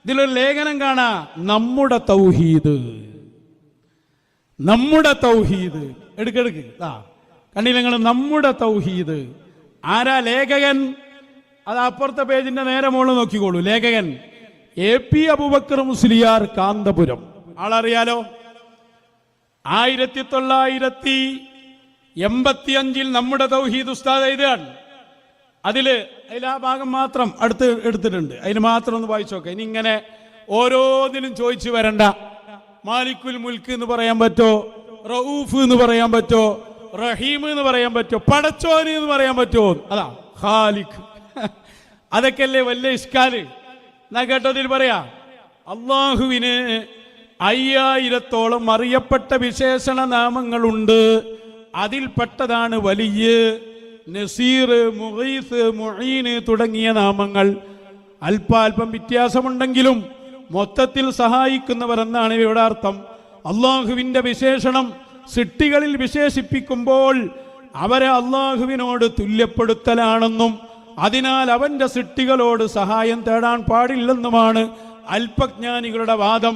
ഇതിലൊരു ലേഖനം കാണാ, നമ്മുടെ തൗഹീദ്. നമ്മുടെ തൗഹീദ് എടുക്കെടുക്ക് കണ്ടില്ല നിങ്ങൾ? നമ്മുടെ തൗഹീദ്. ആരാ ലേഖകൻ? അത് അപ്പുറത്തെ പേജിന്റെ നേരെ മുകളിൽ നോക്കിക്കോളൂ. ലേഖകൻ AP അബൂബക്കർ മുസ്ലിയാർ, കാന്തപുരം. ആളറിയാലോ. 1985 നമ്മുടെ തൗഹീദ് ഉസ്താദ് എഴുതുകയാണ്. അതിൽ ആ ഭാഗം മാത്രം എടുത്തിട്ടുണ്ട്. അതിന് മാത്രം ഒന്ന് വായിച്ചു നോക്കാം. ഇനി ഇങ്ങനെ ഓരോന്നിനും ചോദിച്ചു വരണ്ട. മാലിക്കുൽ മുൽക്ക് എന്ന് പറയാൻ പറ്റോ? റഊഫ് എന്ന് പറയാൻ പറ്റോ? റഹീം എന്ന് പറയാൻ പറ്റോ? പടച്ചോന് എന്ന് പറയാൻ പറ്റുമോ? അതാ ഖാലിഖ്. അതൊക്കെയല്ലേ വലിയ ഇഷ്കാല്. എന്നാ കേട്ടതിൽ പറയാ, അള്ളാഹുവിന് 5000-ഓളം അറിയപ്പെട്ട വിശേഷണ നാമങ്ങളുണ്ട്. അതിൽപ്പെട്ടതാണ് വലിയ, നസീർ, മുഗീസ്, മുഈൻ തുടങ്ങിയ നാമങ്ങൾ. അല്പാൽപ്പം വ്യത്യാസമുണ്ടെങ്കിലും മൊത്തത്തിൽ സഹായിക്കുന്നവർ എന്നാണ് ഇവയുടെ അർത്ഥം. അള്ളാഹുവിന്റെ വിശേഷണം സൃഷ്ടികളിൽ വിശേഷിപ്പിക്കുമ്പോൾ അവരെ അള്ളാഹുവിനോട് തുല്യപ്പെടുത്തലാണെന്നും അതിനാൽ അവന്റെ സൃഷ്ടികളോട് സഹായം തേടാൻ പാടില്ലെന്നുമാണ് അല്പജ്ഞാനികളുടെ വാദം.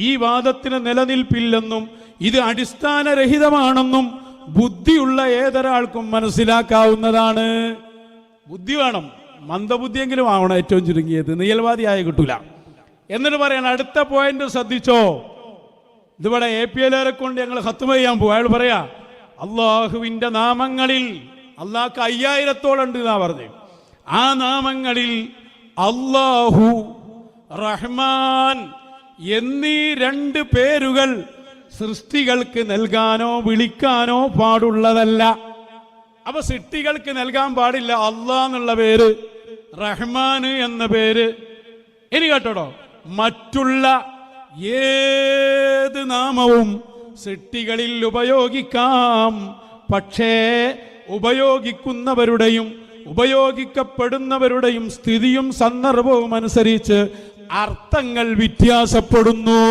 ഈ വാദത്തിന് നിലനിൽപ്പില്ലെന്നും ഇത് അടിസ്ഥാനരഹിതമാണെന്നും ബുദ്ധിയുള്ള ഏതൊരാൾക്കും മനസ്സിലാക്കാവുന്നതാണ്. ബുദ്ധി വേണം, മന്ദബുദ്ധിയെങ്കിലും ആവണം, ഏറ്റവും ചുരുങ്ങിയത്. നിയൽവാദിയായ കിട്ടൂല. എന്നിട്ട് പറയണം, അടുത്ത പോയിന്റ് ശ്രദ്ധിച്ചോ. ഇതിവിടെ APLരെ കൊണ്ട് ഞങ്ങൾ ഖത്മ ചെയ്യാൻ പോകും. അയാൾ പറയാ, അള്ളാഹുവിന്റെ നാമങ്ങളിൽ അള്ളാഹ്ക്ക് 5000-ഓളം ഉണ്ട് എന്നാ പറഞ്ഞു. ആ നാമങ്ങളിൽ അള്ളാഹു, റഹ്മാൻ എന്നീ 2 പേരുകൾ സൃഷ്ടികൾക്ക് നൽകാനോ വിളിക്കാനോ പാടുള്ളതല്ല. അപ്പൊ സൃഷ്ടികൾക്ക് നൽകാൻ പാടില്ല അള്ളാഹ് എന്നുള്ള പേര്, റഹ്മാൻ എന്ന പേര്. ഇനി കേട്ടോ, മറ്റുള്ള ഏത് നാമവും സൃഷ്ടികളിൽ ഉപയോഗിക്കാം. പക്ഷേ ഉപയോഗിക്കുന്നവരുടെയും ഉപയോഗിക്കപ്പെടുന്നവരുടെയും സ്ഥിതിയും സന്ദർഭവും അനുസരിച്ച് അർത്ഥങ്ങൾ വ്യത്യാസപ്പെടുന്നു.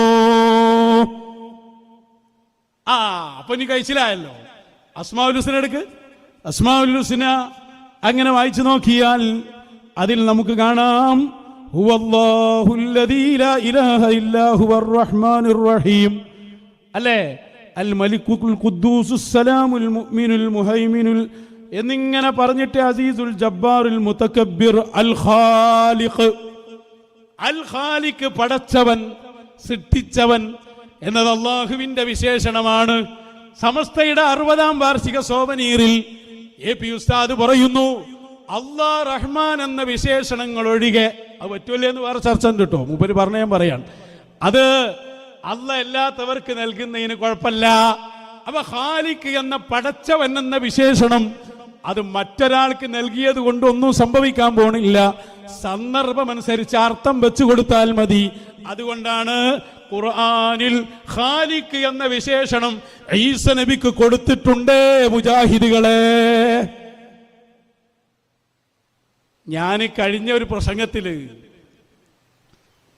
അപ്പൊ നീ കഴിച്ചില്ലായല്ലോ. അസ്മാഉൽ ഹുസ്ന എടുക്ക്. അസ്മാഉൽ ഹുസ്ന അങ്ങനെ വായിച്ചു നോക്കിയാൽ അതിൽ നമുക്ക് കാണാം, ഹുവല്ലാഹുല്ലദീ ലാ ഇലാഹ ഇല്ലാ ഹുവർ റഹ്മാനുർ റഹീം. അല്ലേ? അൽ മലിക്കുൽ ഖുദ്ദൂസുസ് സലാമുൽ മുഅ്മിനുൽ മുഹൈമിനുൽ എന്നിങ്ങനെ പറഞ്ഞിട്ട് അസീസുൽ ജബ്ബാറുൽ മുതകബ്ബിർ അൽ ഖാലിഖ്. അൽ ഖാലിഖ്, പടച്ചവൻ, സൃഷ്ടിച്ചവൻ എന്നത് അള്ളാഹുവിന്റെ വിശേഷണമാണ്. സമസ്തയുടെ 60-ാം വാർഷിക സോവനീറിൽ AP ഉസ്താദ് പറയുന്നു, അള്ളാഹ്, റഹ്മാൻ എന്ന വിശേഷണങ്ങൾ ഒഴികെ, അത് പറ്റൂല്ലേ എന്ന് വേറെ ചർച്ച ഉണ്ട് കേട്ടോ, മൂപ്പര് പറഞ്ഞ ഞാൻ പറയാൻ, അത് അള്ളാഹ് എല്ലാത്തവർക്ക് നൽകുന്നതിന് കുഴപ്പമില്ല. അപ്പൊ ഖാലിഖ് എന്ന പടച്ചവൻ എന്ന വിശേഷണം അത് മറ്റൊരാൾക്ക് നൽകിയത് കൊണ്ടൊന്നും സംഭവിക്കാൻ പോണില്ല. സന്ദർഭമനുസരിച്ച് അർത്ഥം വെച്ചു കൊടുത്താൽ മതി. അതുകൊണ്ടാണ് ഖുർആനിൽ ഖാലിഖ് എന്ന വിശേഷണം ഈസ നബിക്ക് കൊടുത്തിട്ടുണ്ട്. മുജാഹിദുകളെ, ഞാൻ കഴിഞ്ഞ ഒരു പ്രസംഗത്തില്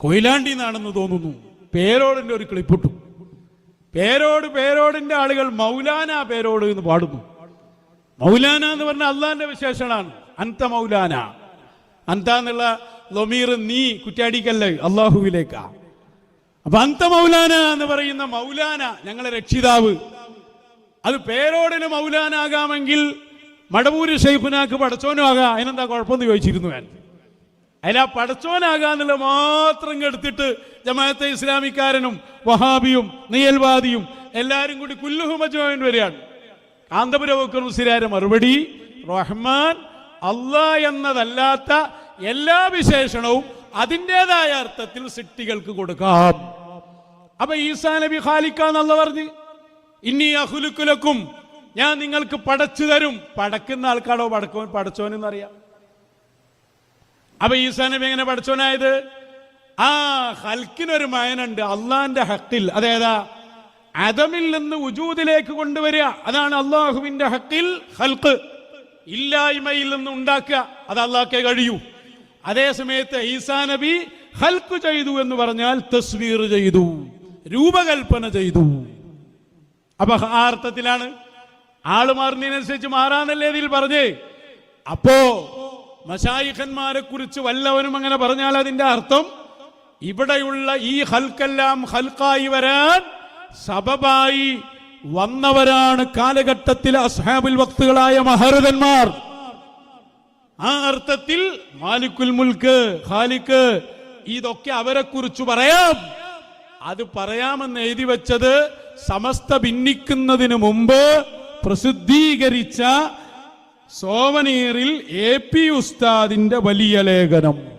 കൊയിലാണ്ടി എന്നാണെന്ന് തോന്നുന്നു, പേരോടിന്റെ ഒരു ക്ലിപ്പിട്ടു. പേരോടിന്റെ ആളുകൾ മൗലാന പേരോട് എന്ന് പാടുന്നു. മൗലാന എന്ന് പറഞ്ഞാൽ അള്ളാന്റെ വിശേഷണമാണ്. അന്ത മൗലാന, അന്ത എന്നുള്ള ലമീർ നീ കുറ്റാടിക്കല്ലേ അള്ളാഹുവിലേക്കാ. അപ്പൊ അന്ത മൗലാന എന്ന് പറയുന്ന മൗലാന, ഞങ്ങളെ രക്ഷിതാവ്, അത് പേരോടിന് മൗലാന ആകാമെങ്കിൽ മടവൂര് ഷെയ്ഖുനാക്ക് പടച്ചോനും ആകാം. അതിനെന്താ കുഴപ്പമെന്ന് ചോദിച്ചിരുന്നു ഞാൻ. അതിൽ ആ പടച്ചോനാകാന്നുള്ള മാത്രം എടുത്തിട്ട് ജമാഅത്തെ ഇസ്ലാമിക്കാരനും വഹാബിയും നിയൽവാദിയും എല്ലാരും കൂടി കുല്ലുഹു മജ്മഅൻ വരികയാണ്. കാന്തപുരം മുസ്ലിയാരെ മറുപടി, റഹ്മാൻ അല്ലാഹ് എന്നതല്ലാത്ത എല്ലാ വിശേഷണവും അതിൻ്റെതായ അർത്ഥത്തിൽ സൃഷ്ടികൾക്ക് കൊടുക്കാം. അപ്പൊ ഈസാ നബി ഖാലിഖാന്നല്ല പറഞ്ഞു, ഇന്നി അഖ്ലുഖു ലക്കും, ഞാൻ നിങ്ങൾക്ക് പടച്ചു തരും. പടക്കുന്ന ആൾക്കാടോ പടച്ചോനെന്നറിയാം. അപ്പൊ ഈസാ നബി എങ്ങനെ പടച്ചോനായത്? ആ ഹൽക്കിനൊരു മയനുണ്ട് അള്ളാന്റെ ഹക്കിൽ. അതേതാ? അദമിൽ നിന്ന് വുജൂദിലേക്ക് കൊണ്ടുവരിക. അതാണ് അള്ളാഹുവിന്റെ ഹക്കിൽ ഹൽക്ക്. ഇല്ലായ്മയിൽ നിന്ന് ഉണ്ടാക്കുക, അത് അള്ളാഹ്ക്കേ കഴിയൂ. അതേ സമയത്ത് ഈസാ നബി ഹൽക്ക് ചെയ്തു എന്ന് പറഞ്ഞാൽ തസ്വീർ ചെയ്തു, രൂപകൽപ്പന ചെയ്തു. അപ്പൊ ആ അർത്ഥത്തിലാണ്. ആള് മാറുന്നതിനനുസരിച്ച് മാറാന്നല്ലേ ഇതിൽ പറഞ്ഞേ. അപ്പോ മശായിഖന്മാരെ കുറിച്ച് വല്ലവനും അങ്ങനെ പറഞ്ഞാൽ അതിന്റെ അർത്ഥം ഇവിടെയുള്ള ഈ ഹൽക്കെല്ലാം ഹൽക്കായി വരാൻ സബബായി വന്നവരാണ് കാലഘട്ടത്തിലെ അസ്ഹാബുൽ വക്തുകളായ മഹർദന്മാർ. ആ അർത്ഥത്തിൽ മാലിക്കുൽ മുൽക്ക്, ഖാലിഖ്, ഇതൊക്കെ അവരെ കുറിച്ച് പറയാം. അത് പറയാമെന്ന് എഴുതി വെച്ചത് സമസ്ത ഭിന്നിക്കുന്നതിന് മുമ്പ് പ്രസിദ്ധീകരിച്ച സോവനീറിൽ AP ഉസ്താദിന്റെ വലിയ ലേഖനം.